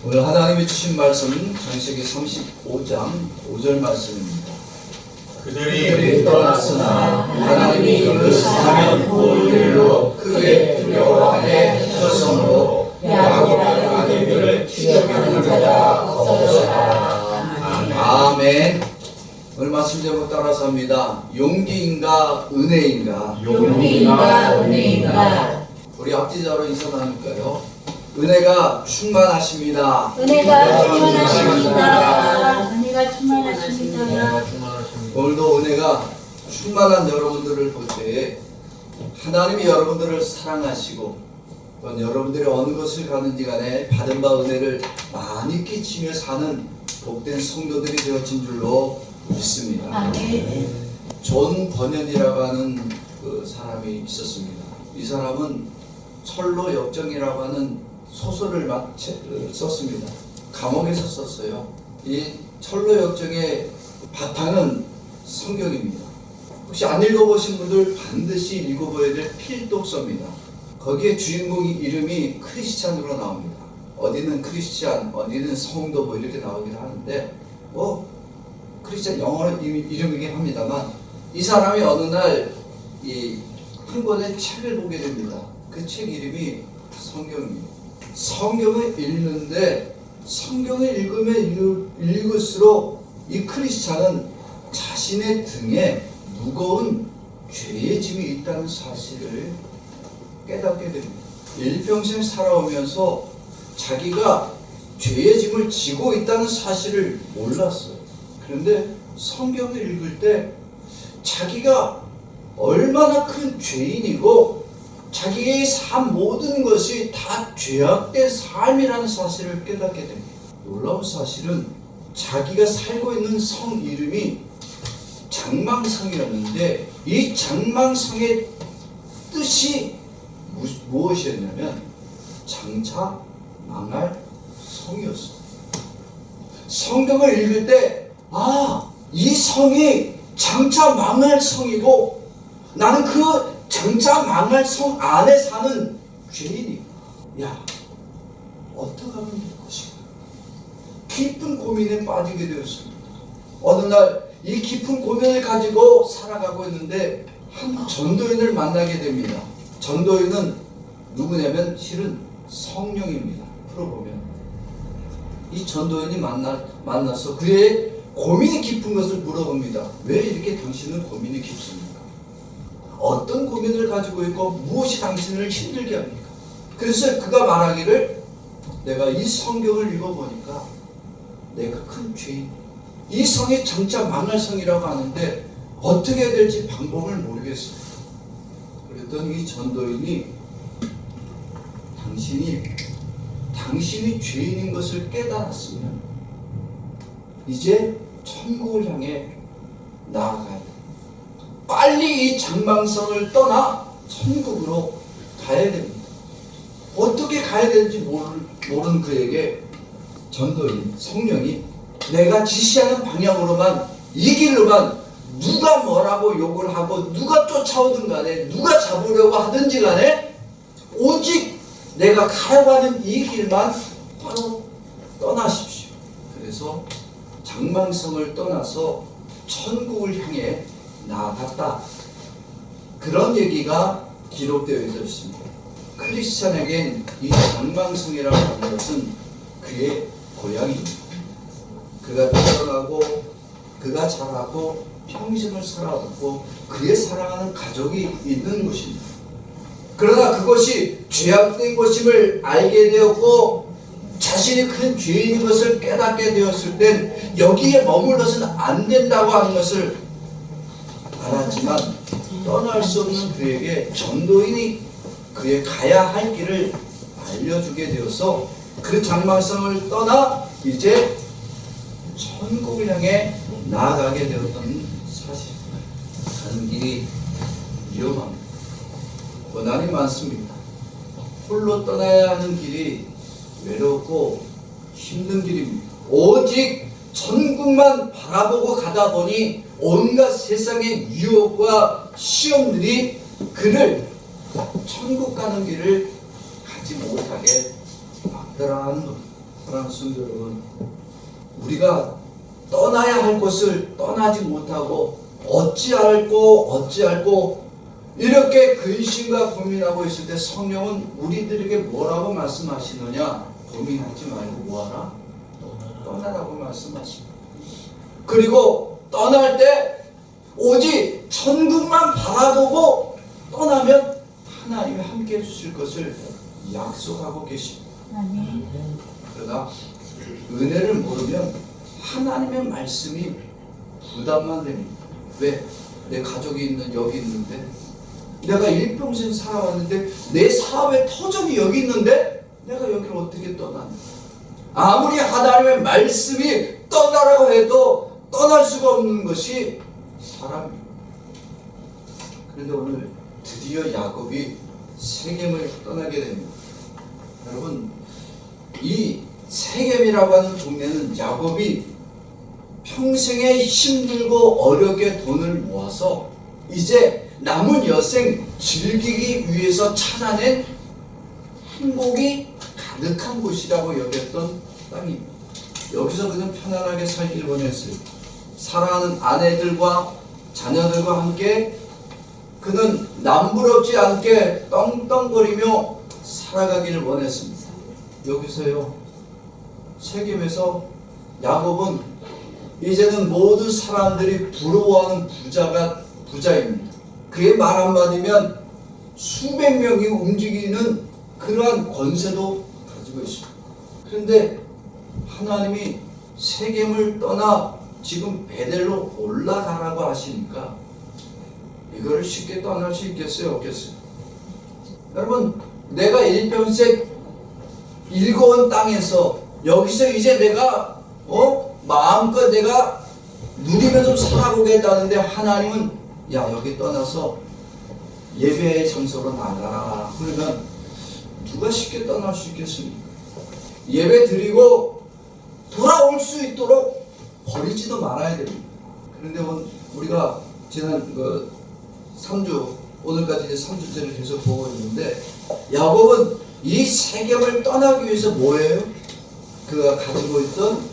오늘 하나님이 주신 말씀은 창세기 35장 5절 말씀입니다. 그들이 떠났으나 하나님이 이르시면 그 일로 크게 두려워하게 하셨으므로 야곱의 아들들을 추격하는 자가 없었다. 아멘. 오늘 말씀 제목 따라서 합니다. 용기인가 은혜인가? 용기인가 은혜인가? 우리 앞뒤자로 인사 나눌까요? 은혜가 충만하십니다. 은혜가 충만하십니다. 은혜가 충만하십니다. 오늘도 은혜가 충만한 여러분들을 볼 때에 하나님이 여러분들을 사랑하시고 또 여러분들이 어느 곳을 가는지 간에 받은 바 은혜를 많이 끼치며 사는 복된 성도들이 되어진 줄로 믿습니다. 아멘. 존 버년이라고 하는 그 사람이 있었습니다. 이 사람은 철로 역정이라고 하는 소설을 썼습니다. 감옥에서 썼어요. 이 철로 역정의 바탕은 성경입니다. 혹시 안 읽어보신 분들 반드시 읽어봐야 될 필독서입니다. 거기에 주인공 이름이 크리스찬으로 나옵니다. 어디는 크리스찬, 어디는 성도 뭐 이렇게 나오긴 하는데 크리스찬 영어 이름이긴 합니다만 이 사람이 어느 날 한 권의 책을 보게 됩니다. 그 책 이름이 성경입니다. 성경을 읽는데 성경을 읽으면 읽을수록 이 크리스찬은 자신의 등에 무거운 죄의 짐이 있다는 사실을 깨닫게 됩니다. 일평생 살아오면서 자기가 죄의 짐을 지고 있다는 사실을 몰랐어요. 그런데 성경을 읽을 때 자기가 얼마나 큰 죄인이고 자기의 삶 모든 것이 다 죄악된 삶이라는 사실을 깨닫게 됩니다. 놀라운 사실은 자기가 살고 있는 성 이름이 장망성이었는데 이 장망성의 뜻이 무엇이었냐면 장차 망할 성이었어요. 성경을 읽을 때 이 성이 장차 망할 성이고 나는 그 장차 망할 성 안에 사는 죄인이 어떻게 하면 될 것인가 깊은 고민에 빠지게 되었습니다. 어느 날 이 깊은 고민을 가지고 살아가고 있는데 한 전도인을 만나게 됩니다. 전도인은 누구냐면 실은 성령입니다. 풀어보면 이 전도인이 만나서 그의 고민이 깊은 것을 물어봅니다. 왜 이렇게 당신은 고민이 깊습니까? 어떤 고민을 가지고 있고 무엇이 당신을 힘들게 합니까? 그래서 그가 말하기를 내가 이 성경을 읽어보니까 내가 큰 죄인 이 성이 장차 망할 성이라고 하는데 어떻게 해야 될지 방법을 모르겠어요. 그랬더니 이 전도인이 당신이 죄인인 것을 깨달았으면 이제 천국을 향해 나아가야 돼. 빨리 이 장망성을 떠나 천국으로 가야 됩니다. 어떻게 가야 되는지 모르는 그에게 전도인 성령이 내가 지시하는 방향으로만 이 길로만 누가 뭐라고 욕을 하고 누가 쫓아오든 간에 누가 잡으려고 하든지 간에 오직 내가 가려고 하는 이 길만 바로 떠나십시오. 그래서 장망성을 떠나서 천국을 향해 나아갔다. 그런 얘기가 기록되어 있었습니다. 크리스찬에겐 이 장망성이라고 하는 것은 그의 고향입니다. 그가 태어나고 그가 자라고 평생을 살아왔고 그의 사랑하는 가족이 있는 곳입니다. 그러나 그것이 죄악된 것임을 알게 되었고 자신이 큰 죄인인 것을 깨닫게 되었을 땐 여기에 머물러서는 안 된다고 하는 것을 알았지만 떠날 수 없는 그에게 전도인이 그의 가야 할 길을 알려주게 되어서 그 장망성을 떠나 이제 천국을 향해 나아가게 되었던 사실입니다. 가는 길이 위험합니다. 고난이 많습니다. 홀로 떠나야 하는 길이 외롭고 힘든 길입니다. 오직 천국만 바라보고 가다 보니 온갖 세상의 유혹과 시험들이 그를 천국 가는 길을 가지 못하게 막더라는 겁니다. 사랑하는 성도 여러분, 우리가 떠나야 할 곳을 떠나지 못하고 어찌할꼬 이렇게 근심과 고민하고 있을 때 성령은 우리들에게 뭐라고 말씀하시느냐? 고민하지 말고 뭐하라? 떠나라고 말씀하십니다. 그리고 떠날 때 오직 천국만 바라보고 떠나면 하나님이 함께 해주실 것을 약속하고 계십니다. 아멘. 그러나 은혜를 모르면 하나님의 말씀이 부담만 됩니다. 왜? 내 가족이 있는 여기 있는데, 내가 일평생 살아왔는데, 내 사업의 터전이 여기 있는데 내가 여기를 어떻게 떠나냐? 아무리 하나님의 말씀이 떠나라고 해도 떠날 수가 없는 것이 사람입니다. 그런데 오늘 드디어 야곱이 세겜을 떠나게 됩니다. 여러분, 이 세겜이라고 하는 동네는 야곱이 평생에 힘들고 어렵게 돈을 모아서 이제 남은 여생 즐기기 위해서 찾아낸 행복이 가득한 곳이라고 여겼던 땅입니다. 여기서 그는 편안하게 살길 원했어요. 사랑하는 아내들과 자녀들과 함께 그는 남부럽지 않게 떵떵거리며 살아가기를 원했습니다. 여기서요, 세겜에서 야곱은 이제는 모든 사람들이 부러워하는 부자입니다. 그의 말 한마디면 수백 명이 움직이는 그러한 권세도 가지고 있습니다. 그런데 하나님이 세겜을 떠나 지금 베델로 올라가라고 하시니까 이거를 쉽게 떠날 수 있겠어요? 없겠어요? 여러분, 내가 일평생 일궈온 땅에서 여기서 이제 내가 마음껏 내가 누리면서 살아보겠다는데 하나님은 야, 여기 떠나서 예배의 장소로 나가라. 그러면 누가 쉽게 떠날 수 있겠습니까? 예배 드리고 돌아올 수 있도록 버리지도 말아야 됩니다. 그런데 우리가 지난 3주, 오늘까지 이제 3주째를 계속 보고 있는데, 야곱은 이 세겜을 떠나기 위해서 뭐예요? 그가 가지고 있던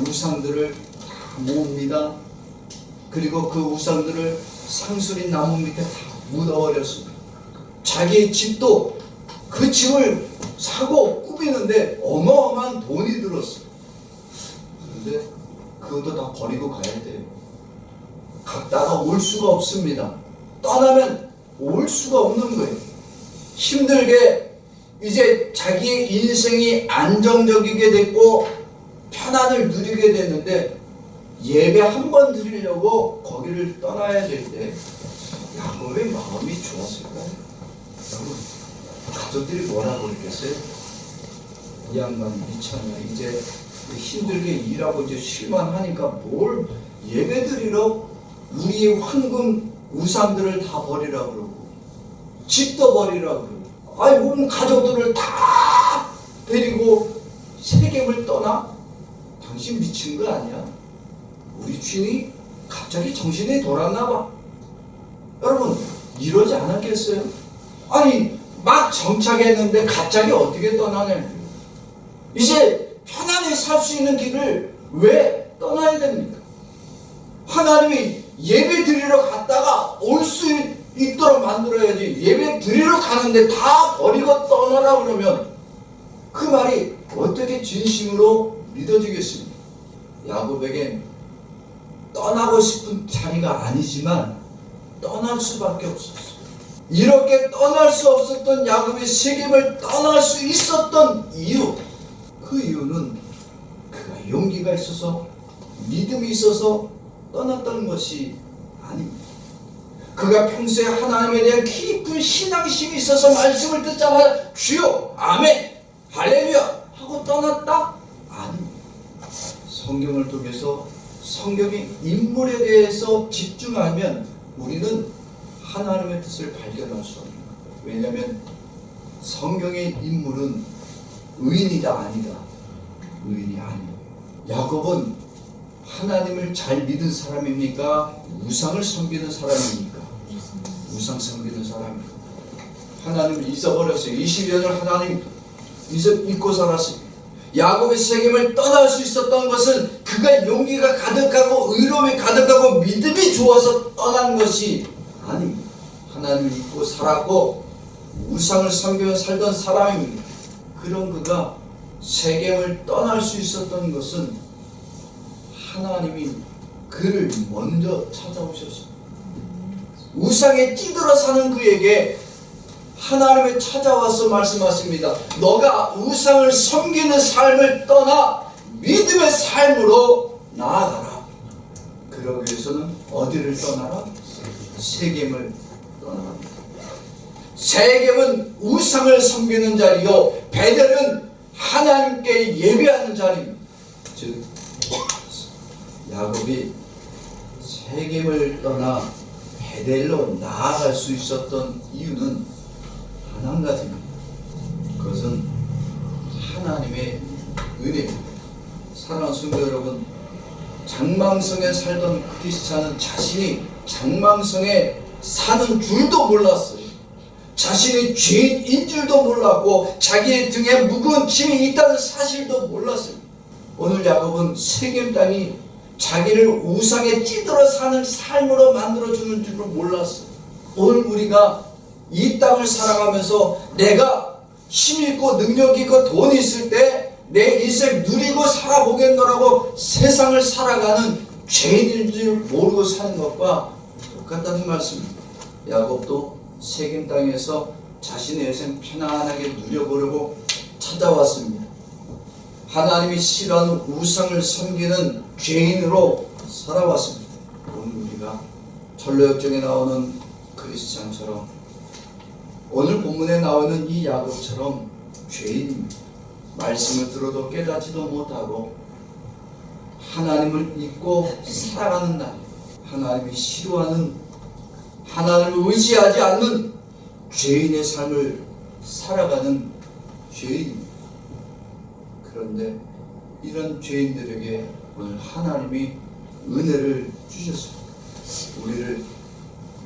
우상들을 다 모읍니다. 그리고 그 우상들을 상수린 나무 밑에 다 묻어버렸습니다. 자기 집도 그 집을 사고 꾸미는데 어마어마한 돈이 들었어요. 그런데 그것도 다 버리고 가야 돼요. 갔다가 올 수가 없습니다. 떠나면 올 수가 없는 거예요. 힘들게 이제 자기의 인생이 안정적이게 됐고 편안을 누리게 됐는데 예배 한 번 드리려고 거기를 떠나야 될 때 야곱의 마음이 좋았을까요? 여러분, 가족들이 뭐라고 그랬겠어요? 이 양반 미쳤냐, 이제 힘들게 일하고 이제 쉴만 하니까 뭘 예배 드리러 우리의 황금 우상들을 다 버리라 그러고 집도 버리라 그러고 온 가족들을 다 데리고 세겜을 떠나? 당신 미친 거 아니야? 우리 주인이 갑자기 정신이 돌았나 봐. 여러분, 이러지 않았겠어요? 아니, 막 정착했는데 갑자기 어떻게 떠나냐고요. 이제 편안히 살 수 있는 길을 왜 떠나야 됩니까? 하나님이 예배 드리러 갔다가 올 수 있도록 만들어야지. 예배 드리러 가는데 다 버리고 떠나라 그러면 그 말이 어떻게 진심으로 믿어지겠습니까? 야곱에게 떠나고 싶은 자리가 아니지만 떠날 수밖에 없었어요. 이렇게 떠날 수 없었던 야곱이 세겜을 떠날 수 있었던 이유, 그 이유는 그가 용기가 있어서 믿음이 있어서 떠났던 것이 아닙니다. 그가 평소에 하나님에 대한 깊은 신앙심이 있어서 말씀을 듣자마자 주여, 아멘, 할렐루야 하고 떠났다? 아닙니다. 성경을 통해서 성경의 인물에 대해서 집중하면 우리는 하나님의 뜻을 발견할 수 없는 거예요. 왜냐하면 성경의 인물은 의인이다 아니다. 의인이 아닙니다. 야곱은 하나님을 잘 믿은 사람입니까? 우상을 섬기는 사람입니까? 우상 섬기는 사람입니다. 하나님을 잊어버렸어요. 20년을 하나님 잊고 살았습니다. 야곱이 세겜을 떠날 수 있었던 것은 그가 용기가 가득하고 의로움이 가득하고 믿음이 좋아서 떠난 것이 아닙니다. 하나님을 믿고 살았고 우상을 섬기며 살던 사람입니다. 그런 그가 세겜을 떠날 수 있었던 것은 하나님이 그를 먼저 찾아오셨습니다. 우상에 찌들어 사는 그에게 하나님이 찾아와서 말씀하십니다. 너가 우상을 섬기는 삶을 떠나 믿음의 삶으로 나아가라. 그러기 위해서는 어디를 떠나라? 세겜을 떠나라. 세겜은 우상을 섬기는 자리요, 베델은 하나님께 예배하는 자리입니다. 즉 야곱이 세겜을 떠나 베델로 나아갈 수 있었던 이유는 단 한 가지입니다. 그것은 하나님의 은혜입니다. 사랑하는 성도 여러분, 장망성에 살던 크리스찬은 자신이 장망성에 사는 줄도 몰랐어요. 자신이 죄인인 줄도 몰랐고 자기의 등에 무거운 짐이 있다는 사실도 몰랐어요. 오늘 야곱은 세겜 땅이 자기를 우상에 찌들어 사는 삶으로 만들어주는 줄을 몰랐어요. 오늘 우리가 이 땅을 살아가면서 내가 힘있고 능력있고 돈이 있을 때 내 인생 누리고 살아보겠노라고 세상을 살아가는 죄인인 줄 모르고 사는 것과 똑같다는 말씀입니다. 야곱도 세겜 땅에서 자신의 인생 편안하게 누려보려고 찾아왔습니다. 하나님이 싫어하는 우상을 섬기는 죄인으로 살아왔습니다. 오늘 우리가 전로역정에 나오는 크리스찬처럼 오늘 본문에 나오는 이 야곱처럼 죄인입니다. 말씀을 들어도 깨닫지도 못하고 하나님을 잊고 살아가는 날, 하나님이 싫어하는, 하나님을 의지하지 않는 죄인의 삶을 살아가는 죄인입니다. 그런데 이런 죄인들에게 오늘 하나님이 은혜를 주셨습니다. 우리를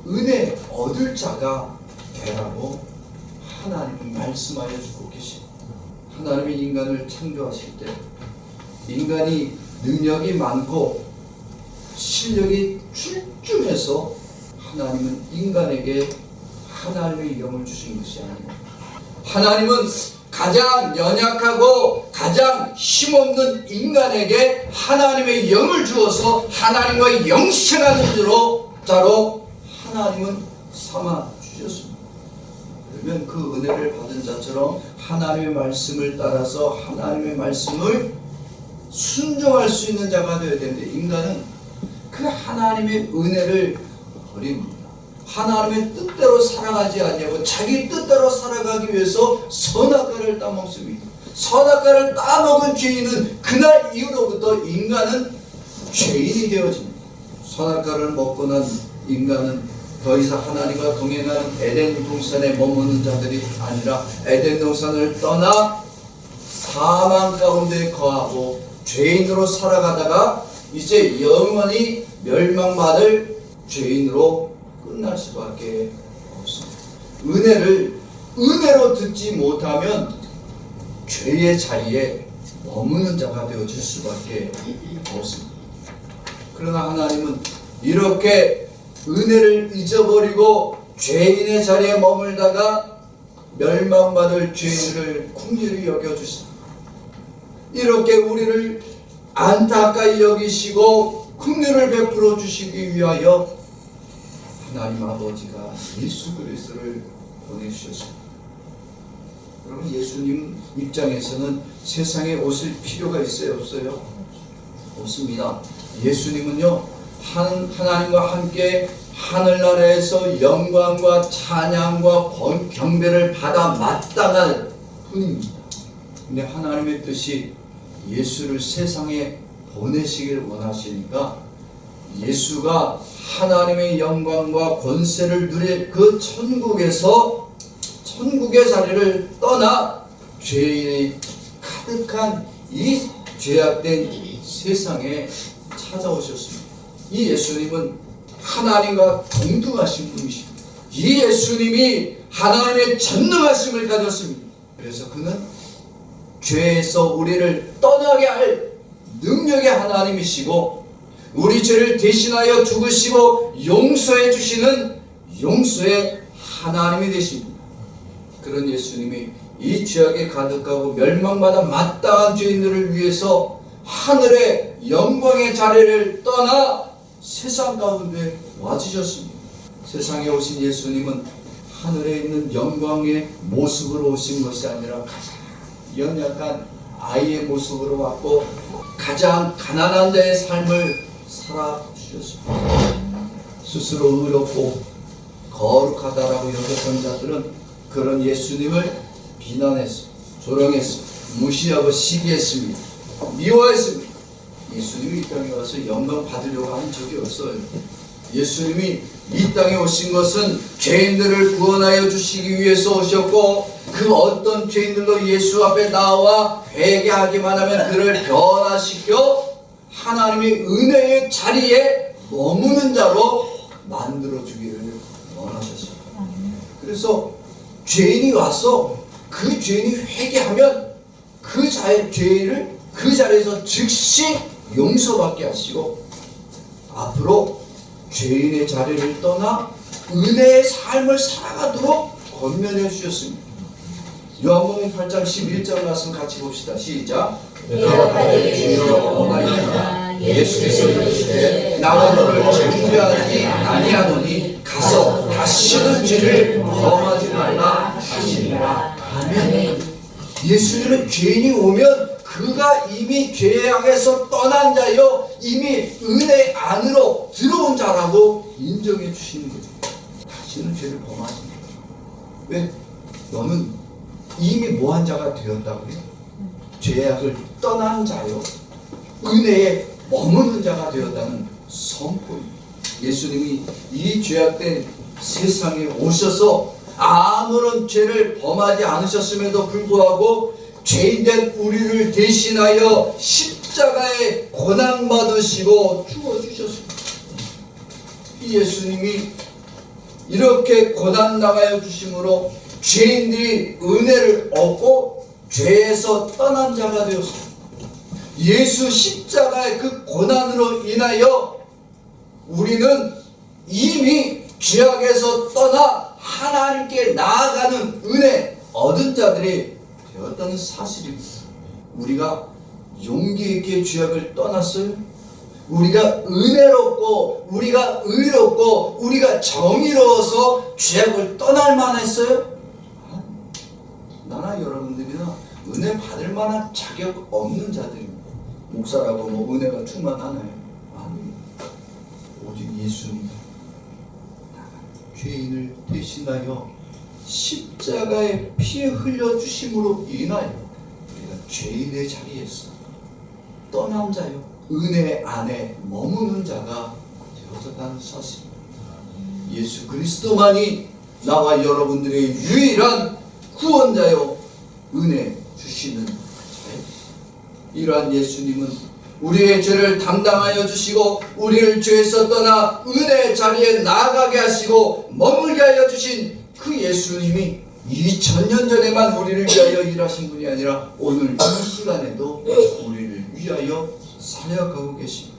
은혜 얻을 자가 되라고 하나님은 말씀하여 주고 계십니다. 하나님이 인간을 창조하실 때 인간이 능력이 많고 실력이 출중해서 하나님은 인간에게 하나님의 영을 주신 것이 아닙니다. 하나님은 가장 연약하고 가장 힘없는 인간에게 하나님의 영을 주어서 하나님과 영생하는 자로 하나님은 삼아 주셨습니다. 그러면 그 은혜를 받은 자처럼 하나님의 말씀을 따라서 하나님의 말씀을 순종할 수 있는 자가 되어야 되는데 인간은 그 하나님의 은혜를 버립니다. 하나님의 뜻대로 살아가지 아니하고 자기 뜻대로 살아가기 위해서 선악과를 따먹습니다. 선악과를 따먹은 죄인은 그날 이후로부터 인간은 죄인이 되어집니다. 선악과를 먹고 난 인간은 더 이상 하나님과 동행하는 에덴 동산에 머무는 자들이 아니라 에덴 동산을 떠나 사망 가운데 거하고 죄인으로 살아가다가 이제 영원히 멸망받을 죄인으로 끝날 수밖에 없습니다. 은혜를 은혜로 듣지 못하면 죄의 자리에 머무는 자가 되어질 수밖에 없습니다. 그러나 하나님은 이렇게 은혜를 잊어버리고 죄인의 자리에 머물다가 멸망받을 죄인을 긍휼히 여겨주십니다. 이렇게 우리를 안타까이 여기시고 긍휼을 베풀어 주시기 위하여 하나님 아버지가 예수 그리스도를 보내주셨습니다. 여러분, 예수님 입장에서는 세상에 오실 필요가 있어요, 없어요? 없습니다. 예수님은요, 하나님과 함께 하늘나라에서 영광과 찬양과 경배를 받아 마땅할 분입니다. 근데 하나님의 뜻이 예수를 세상에 보내시길 원하시니까 예수가 하나님의 영광과 권세를 누릴 그 천국에서 천국의 자리를 떠나 죄인이 가득한 이 죄악된 세상에 찾아오셨습니다. 이 예수님은 하나님과 동등하신 분이십니다. 이 예수님이 하나님의 전능하심을 가졌습니다. 그래서 그는 죄에서 우리를 떠나게 할 능력의 하나님이시고 우리 죄를 대신하여 죽으시고 용서해 주시는 용서의 하나님이 되십니다. 그런 예수님이 이 죄악에 가득하고 멸망받아 마땅한 죄인들을 위해서 하늘의 영광의 자리를 떠나 세상 가운데 와주셨습니다. 세상에 오신 예수님은 하늘에 있는 영광의 모습으로 오신 것이 아니라 가장 연약한 아이의 모습으로 왔고 가장 가난한 자의 삶을 살아주셨습니다. 스스로 의롭고 거룩하다라고 여겼던 자들은 그런 예수님을 비난했어, 조롱했어, 무시하고 시기했습니다. 미워했습니다. 예수님이 이 땅에 와서 영광 받으려고 하는 적이 없어요. 예수님이 이 땅에 오신 것은 죄인들을 구원하여 주시기 위해서 오셨고 그 어떤 죄인들도 예수 앞에 나와 회개하기만 하면 그를 변화시켜 하나님의 은혜의 자리에 머무는 자로 만들어주기를 원하셨어요. 그래서 죄인이 와서 그 죄인이 회개하면 그 자의 죄를 그 자리에서 즉시 용서받게 하시고 앞으로 죄인의 자리를 떠나 은혜의 삶을 살아가도록 권면해 주셨습니다. 요한복음 8장 11절 말씀 같이 봅시다. 시작. 대답하되 주여 예수께서 이르시되 나가 너를 정죄하지 아니하노니 가서 다시는 죄를 범하지 말라 하시니라. 아멘. 예수님은 죄인이 오면 그가 이미 죄악에서 떠난 자요 이미 은혜 안으로 들어온 자라고 인정해 주시는 거죠. 다시는 죄를 범하지 마. 왜? 너는 이미 뭐한 자가 되었다고요? 죄악을 떠난 자요 은혜에 머무는 자가 되었다는 선포입니다. 예수님이 이 죄악된 세상에 오셔서 아무런 죄를 범하지 않으셨음에도 불구하고 죄인된 우리를 대신하여 십자가에 고난받으시고 죽어주셨습니다. 이 예수님이 이렇게 고난당하여 주심으로 죄인들이 은혜를 얻고 죄에서 떠난 자가 되었습니다. 예수 십자가의 그 고난으로 인하여 우리는 이미 죄악에서 떠나 하나님께 나아가는 은혜 얻은 자들이 되었다는 사실입니다. 우리가 용기 있게 죄악을 떠났어요? 우리가 은혜롭고 우리가 의롭고 우리가 정의로워서 죄악을 떠날 만했어요? 나나 여러분들이나 은혜 받을 만한 자격 없는 자들입니다. 목사라고 뭐 은혜가 충만하나요? 아니, 오직 예수님 죄인을 대신하여 십자가에 피 흘려주심으로 인하여 우리가 죄인의 자리에서 떠난 자요 은혜 안에 머무는 자가 되어졌다는 사실입니다. 예수 그리스도만이 나와 여러분들의 유일한 구원자요 은혜 주시는 자예요. 이러한 예수님은 우리의 죄를 담당하여 주시고 우리를 죄에서 떠나 은혜의 자리에 나아가게 하시고 머물게 하여 주신 그 예수님이 2000년 전에만 우리를 위하여 일하신 분이 아니라 오늘 이 시간에도 우리를 위하여 사역하고 계십니다.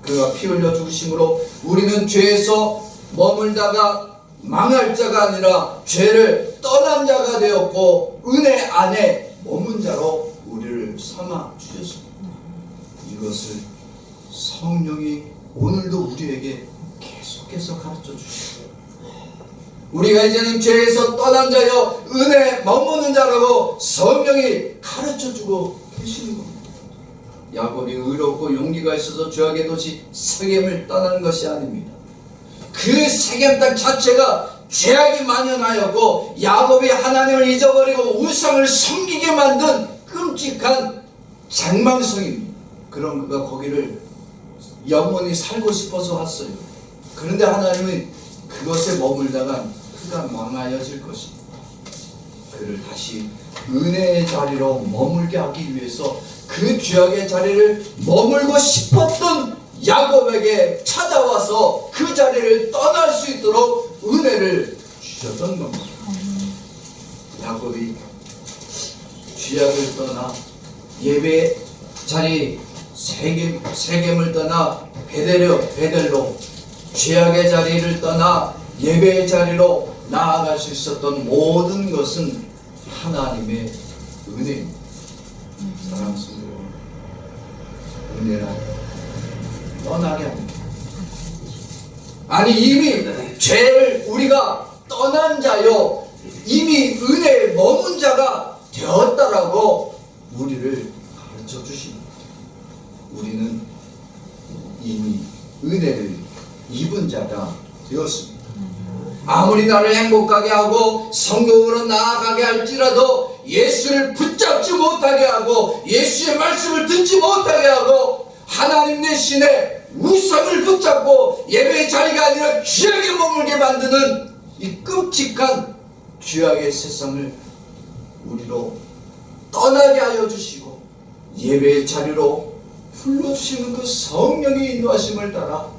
그가 피 흘려 죽으심으로 우리는 죄에서 머물다가 망할 자가 아니라 죄를 떠난 자가 되었고 은혜 안에 머문 자로 우리를 삼아 주셨습니다. 이것을 성령이 오늘도 우리에게 계속해서 가르쳐 주시고 우리가 이제는 죄에서 떠난 자여 은혜 머무는 자라고 성령이 가르쳐 주고 계시는 겁니다. 야곱이 의롭고 용기가 있어서 죄악의 도시 세겜을 떠나는 것이 아닙니다. 그 세겜 땅 자체가 죄악이 만연하였고 야곱이 하나님을 잊어버리고 우상을 섬기게 만든 끔찍한 장망성입니다. 그럼 그가 거기를 영원히 살고 싶어서 왔어요. 그런데 하나님은 그것에 머물다가 그가 망하여질 것입니다. 그를 다시 은혜의 자리로 머물게 하기 위해서 그 죄악의 자리를 머물고 싶었던 야곱에게 찾아와서 그 자리를 떠날 수 있도록 은혜를 주셨던 겁니다. 야곱이 죄악을 떠나 예배 자리 세겜을 떠나 베델로 죄악의 자리를 떠나 예배의 자리로 나아갈 수 있었던 모든 것은 하나님의 은혜입니다. 사랑하는 성도 여러분, 은혜란 떠나게 합니다. 아니 이미 죄를 우리가 떠난 자요 이미 은혜에 머문 자가 되었다라고 우리를 가르쳐 주십니다. 우리는 이미 은혜를 입은 자가 되었습니다. 아무리 나를 행복하게 하고 성공으로 나아가게 할지라도 예수를 붙잡지 못하게 하고 예수의 말씀을 듣지 못하게 하고 하나님 대신에 우상을 붙잡고 예배의 자리가 아니라 죄악에 머물게 만드는 이 끔찍한 죄악의 세상을 우리로 떠나게 하여 주시고 예배의 자리로 불러주시는 그 성령의 인도하심을 따라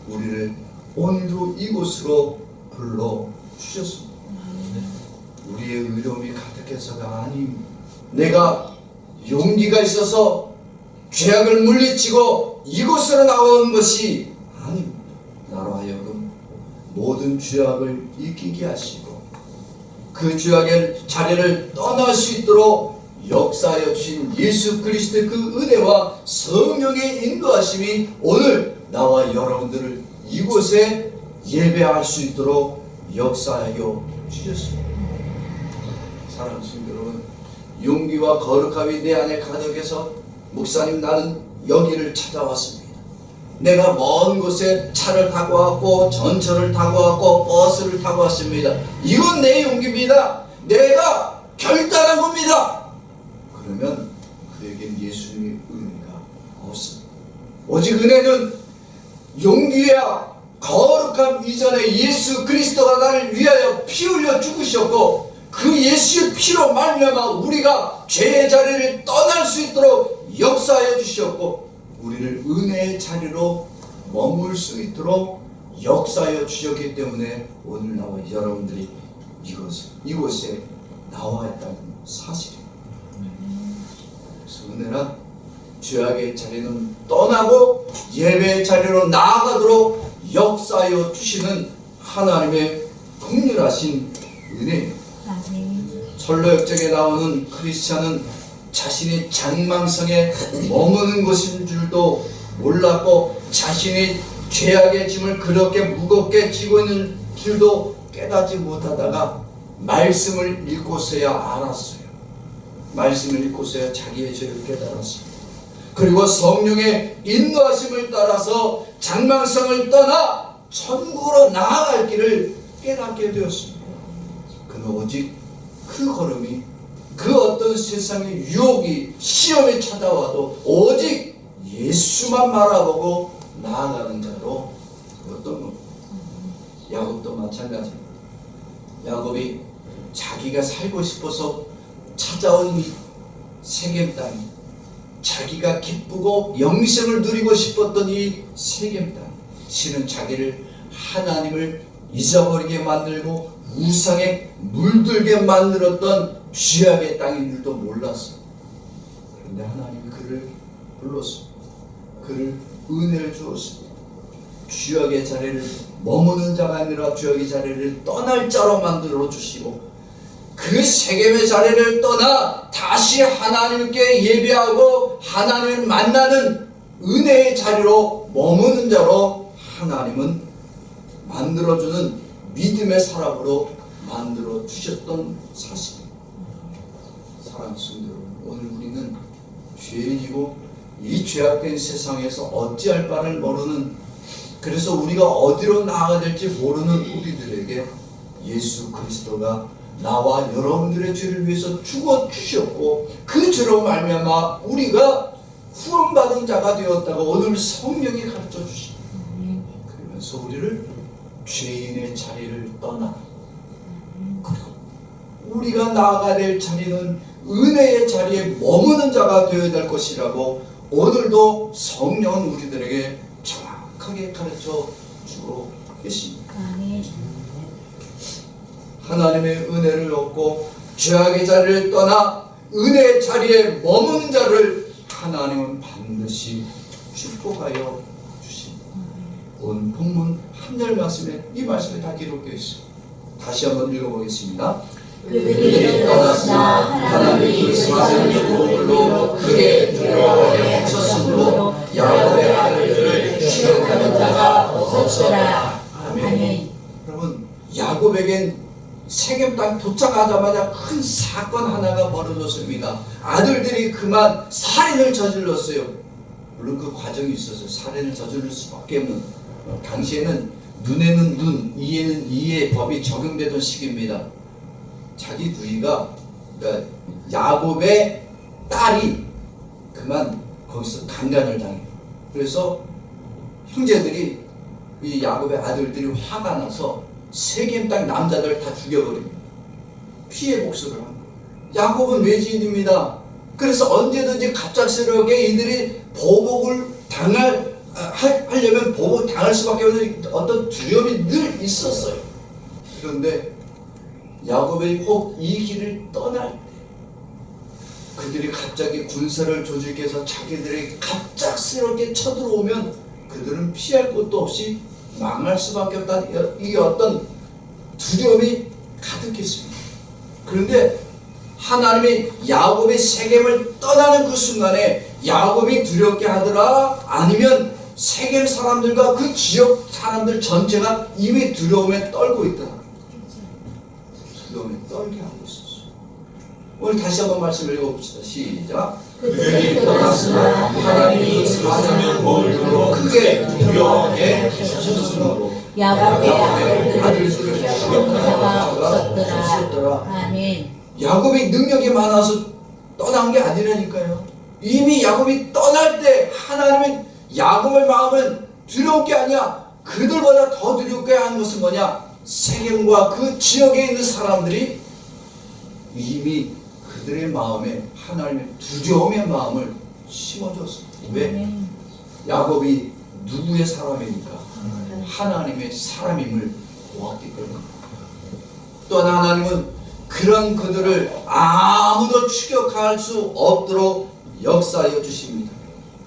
우리를 오늘도 이곳으로 불러주셨습니다. 우리의 의로움이 가득해서가 아닙니다. 내가 용기가 있어서 죄악을 물리치고 이곳으로 나온 것이 아닙니다. 나로 하여금 모든 죄악을 이기게 하시고 그 죄악의 자리를 떠날 수 있도록 역사하여 주신 예수 그리스도의 그 은혜와 성령의 인도하심이 오늘 나와 여러분들을 이곳에 예배할 수 있도록 역사하여 주셨습니다. 사랑하는 성도 여러분, 용기와 거룩함이 내 안에 가득해서 목사님 나는 여기를 찾아왔습니다. 내가 먼 곳에 차를 타고 왔고 전철을 타고 왔고 버스를 타고 왔습니다. 이건 내 용기입니다. 내가 결단한 겁니다. 그러면 그에겐 예수님의 은혜가 없습니다. 오직 은혜는 용기야 거룩함 이전에 예수 그리스도가 나를 위하여 피 흘려 죽으셨고 그 예수의 피로 말미암아 우리가 죄의 자리를 떠날 수 있도록 역사하여 주셨고 우리를 은혜의 자리로 머물 수 있도록 역사하여 주셨기 때문에 오늘 나와 여러분들이 이곳에 나와 있다는 사실입니다. 그래서 은혜란 죄악의 자리는 떠나고 예배의 자리로 나아가도록 역사하여 주시는 하나님의 긍휼하신 은혜입니다. 철로역정에 나오는 크리스찬은 자신이 장망성에 머무는 것인 줄도 몰랐고 자신이 죄악의 짐을 그렇게 무겁게 지고 있는 줄도 깨닫지 못하다가 말씀을 읽고서야 알았어요. 말씀을 읽고서야 자기의 죄를 깨달았습니다. 그리고 성령의 인도하심을 따라서 장망성을 떠나 천국으로 나아갈 길을 깨닫게 되었습니다. 그는 오직 그 걸음이 그 어떤 세상의 유혹이 시험이 찾아와도 오직 예수만 바라보고 나아가는 자로 어떤 겁니다. 야곱도 마찬가지입니다. 야곱이 자기가 살고 싶어서 찾아온 이 세겜 땅, 자기가 기쁘고 영생을 누리고 싶었던 이 세겜 땅, 실은 자기를 하나님을 잊어버리게 만들고 우상에 물들게 만들었던 죄악의 땅인 줄도 몰랐어. 그런데 하나님이 그를 불렀습니다. 그를 은혜를 주었습니다. 죄악의 자리를 머무는 자가 아니라 죄악의 자리를 떠날 자로 만들어 주시고 그 세겜의 자리를 떠나 다시 하나님께 예배하고 하나님을 만나는 은혜의 자리로 머무는 자로 하나님은 만들어주는 믿음의 사람으로 만들어 주셨던 사실입니다. 사랑하는 성도 여러분, 오늘 우리는 죄인이고 이 죄악된 세상에서 어찌할 바를 모르는, 그래서 우리가 어디로 나아가야 될지 모르는 우리들에게 예수 그리스도가 나와 여러분들의 죄를 위해서 죽어 주셨고 그 죄로 말미암아 우리가 구원받은 자가 되었다고 오늘 성령이 가르쳐 주십니다. 그러면서 우리를 죄인의 자리를 떠나 그리고 우리가 나아가야 될 자리는 은혜의 자리에 머무는 자가 되어야 될 것이라고 오늘도 성령은 우리들에게 정확하게 가르쳐 주고 계십니다. 하나님의 은혜를 얻고 죄악의 자리를 떠나 은혜의 자리에 머무는 자를 하나님은 반드시 축복하여 주신다. 온 본문 한절 말씀에 이 말씀이 다 기록되어 있습니다. 다시 한번 읽어보겠습니다. 그들이 떠났으나 하나님이 그 세상의 보물로 크게 두려워하게 하셨으므로 야곱의 아들들을 추격하는 자가 없었더라. 아멘. 여러분, 야곱에겐 세겜 땅 도착하자마자 큰 사건 하나가 벌어졌습니다. 아들들이 그만 살인을 저질렀어요. 물론 그 과정이 있어서 살인을 저지를 수밖에 없는, 당시에는 눈에는 눈, 이에는 이의 법이 적용되던 시기입니다. 자기 누이가, 그러니까 야곱의 딸이 그만 거기서 강간을 당해요. 그래서 형제들이, 이 야곱의 아들들이 화가 나서 세겜 땅 남자들 다 죽여버립니다. 피해 복수를 한 거예요. 야곱은 외지인입니다. 그래서 언제든지 갑작스럽게 이들이 보복을 하려면 보복 당할 수밖에 없는 어떤 두려움이 늘 있었어요. 그런데 야곱이 혹 이 길을 떠날 때 그들이 갑자기 군사를 조직해서 자기들이 갑작스럽게 쳐들어오면 그들은 피할 곳도 없이 망할 수밖에 없다는 이게 어떤 두려움이 가득했습니다. 그런데 하나님이 야곱이 세겜을 떠나는 그 순간에 야곱이 두렵게 하더라, 아니면 세겜 사람들과 그 지역 사람들 전체가 이미 두려움에 떨고 있더라. 두려움에 떨게 하고 있었어요. 오늘 다시 한번 말씀 읽어봅시다. 시작. 그들이 떠났으나 하나님이 그 세상의 보물로 크게 두려워하게 하셨으므로 야곱의 아들들을 추격하는 자가 없었더라. 아멘. 야곱이 능력이 많아서 떠난 게 아니라니까요. 이미 야곱이 떠날 때 하나님은 야곱의 마음을 두려울 게 아니야. 그들보다 더 두렵게 한 것은 뭐냐? 세겜과 그 지역에 있는 사람들이 이미 그들의 마음에 하나님의 두려움의 마음을 심어줬습니다. 왜? 야곱이 누구의 사람이니까? 하나님의 사람임을 보았기 때문에. 또한 하나님은 그런 그들을 아무도 추격할 수 없도록 역사하여 주십니다.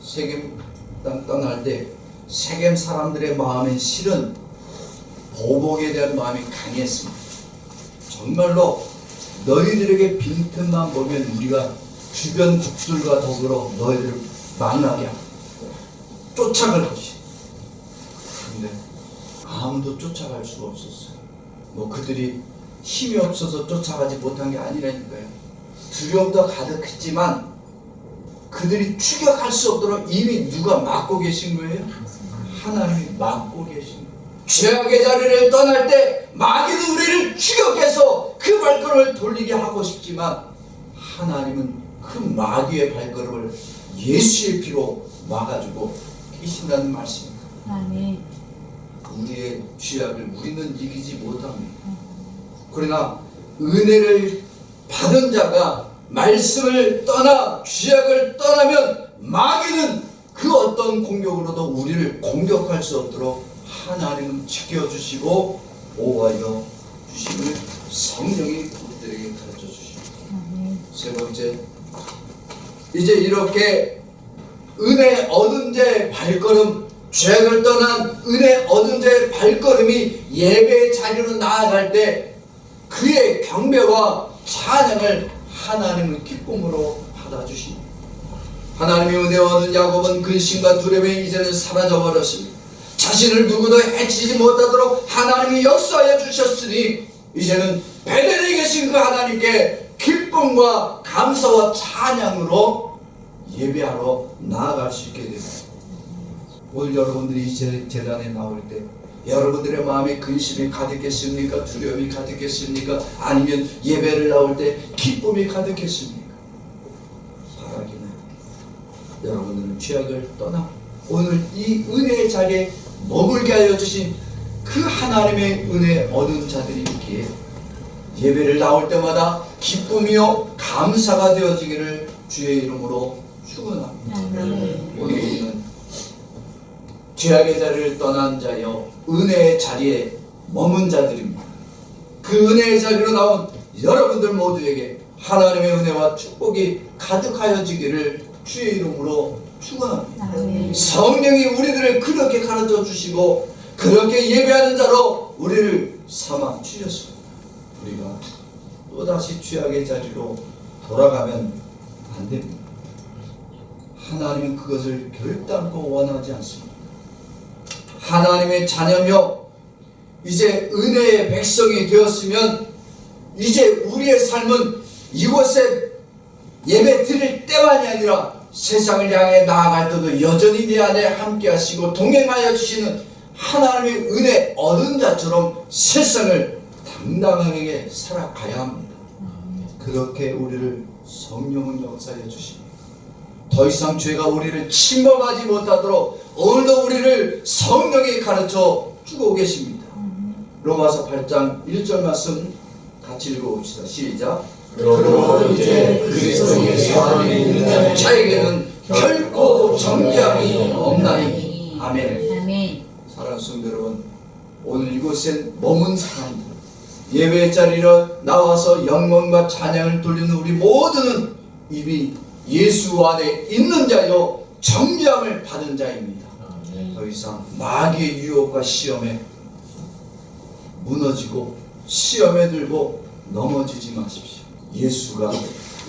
세겜 땅 떠날 때 세겜 사람들의 마음에 실은 보복에 대한 마음이 강했습니다. 정말로 너희들에게 빈틈만 보면 우리가 주변 국들과 더불어 너희들을 망하게 하고 쫓아갈 것이. 그런데 아무도 쫓아갈 수가 없었어요. 뭐 그들이 힘이 없어서 쫓아가지 못한 게 아니라니까요. 두려움도 가득했지만 그들이 추격할 수 없도록 이미 누가 막고 계신 거예요? 하나님이 막고 계신 거예요. 죄악의 자리를 떠날 때 마귀는 우리를 추격해서 그 발걸음을 돌리게 하고 싶지만 하나님은 그 마귀의 발걸음을 예수의 피로 막아주고 계신다는 말씀입니다. 아멘. 우리의 죄악을 우리는 이기지 못합니다. 그러나 은혜를 받은 자가 말씀을 떠나 죄악을 떠나면 마귀는 그 어떤 공격으로도 우리를 공격할 수 없도록 하나님은 지켜주시고 보호하여 주심을 성령이 우리들에게 가르쳐 주십니다. 세 번째, 이제 이렇게 은혜 얻은 자의 발걸음, 죄악을 떠난 은혜 얻은 자의 발걸음이 예배의 자리로 나아갈 때 그의 경배와 찬양을 하나님은 기쁨으로 받아주십니다. 하나님의 은혜 얻은 야곱은 근심과 두려움에 이제는 사라져버렸습니다. 자신을 누구도 해치지 못하도록 하나님이 역사하여 주셨으니 이제는 베델에 계신 그 하나님께 기쁨과 감사와 찬양으로 예배하러 나아갈 수 있게 됩니다. 오늘 여러분들이 이 재단에 나올 때 여러분들의 마음에 근심이 가득했습니까? 두려움이 가득했습니까? 아니면 예배를 나올 때 기쁨이 가득했습니까? 바라기는 여러분들은 죄악을 떠나 오늘 이 은혜의 자리에 머물게 하여 주신 그 하나님의 은혜 얻은 자들이 있기에 예배를 나올 때마다 기쁨이요 감사가 되어지기를 주의 이름으로 축원합니다. 오늘 우리는 죄악의 자리를 떠난 자여 은혜의 자리에 머문 자들입니다. 그 은혜의 자리로 나온 여러분들 모두에게 하나님의 은혜와 축복이 가득하여지기를 주의 이름으로 축원합니다. 아멘. 성령이 우리들을 그렇게 가르쳐 주시고 그렇게 예배하는 자로 우리를 삼아 주셨습니다. 우리가 또다시 죄악의 자리로 돌아가면 안 됩니다. 하나님은 그것을 결단코 원하지 않습니다. 하나님의 자녀며 이제 은혜의 백성이 되었으면 이제 우리의 삶은 이곳에 예배 드릴 때만이 아니라 세상을 향해 나아갈 때도 여전히 내 안에 함께 하시고 동행하여 주시는 하나님의 은혜 얻은 자처럼 세상을 당당하게 살아가야 합니다. 그렇게 우리를 성령은 역사해 주십니다. 더 이상 죄가 우리를 침범하지 못하도록 오늘도 우리를 성령이 가르쳐 주고 계십니다. 로마서 8장 1절 말씀 같이 읽어봅시다. 시작. 그러므로 이제 그리스도 예수 안에 있는 자에게는 결코 정죄함이 없나니. 아멘. 아멘. 사랑하는 성도 여러분, 오늘 이곳에 머문 사람들, 예배 자리로 나와서 영광과 찬양을 돌리는 우리 모두는 이미 예수 안에 있는 자요 정죄함을 받은 자입니다. 더 이상 마귀의 유혹과 시험에 무너지고 시험에 들고 넘어지지 마십시오. 예수가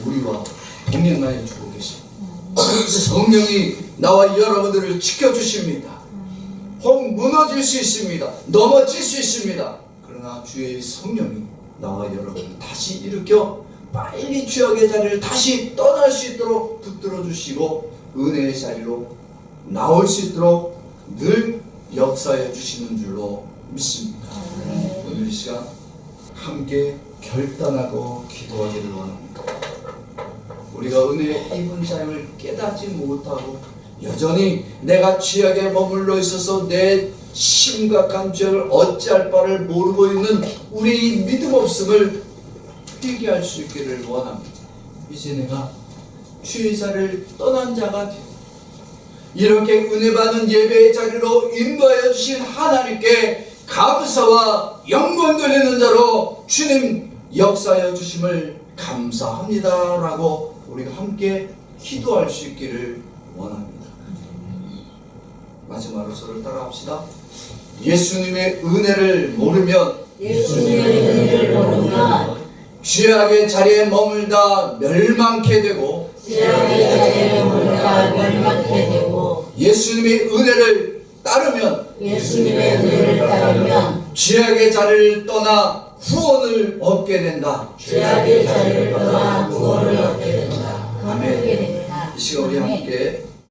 우리와 동행하여 주고 계십니다. 성령이 나와 여러분들을 지켜주십니다. 혹 무너질 수 있습니다. 넘어질 수 있습니다. 그러나 주의 성령이 나와 여러분을 다시 일으켜 빨리 죄악의 자리를 다시 떠날 수 있도록 붙들어 주시고 은혜의 자리로 나올 수 있도록 늘 역사해 주시는 줄로 믿습니다. 오늘 이 시간 함께 결단하고 기도하기를 원합니다. 우리가 은혜의 입은 자임을 깨닫지 못하고 여전히 내가 죄악에 머물러 있어서 내 심각한 죄를 어찌할 바를 모르고 있는 우리 믿음 없음을 회개할 수 있기를 원합니다. 이제 내가 죄의 자리를 떠난 자가 되어 이렇게 은혜 받는 예배의 자리로 인도하여 주신 하나님께 감사와 영광 돌리는 자로 주님 역사하여 주심을 감사합니다 라고 우리가 함께 기도할 수 있기를 원합니다. 마지막으로 저를 따라합시다. 예수님의 은혜를 모르면 죄악의 자리에 머물다 멸망케 되고 예수님의 은혜를 따르면 죄악의 자리를 떠나 구원을 얻게 된다. 아멘. 이 시간 우리 함께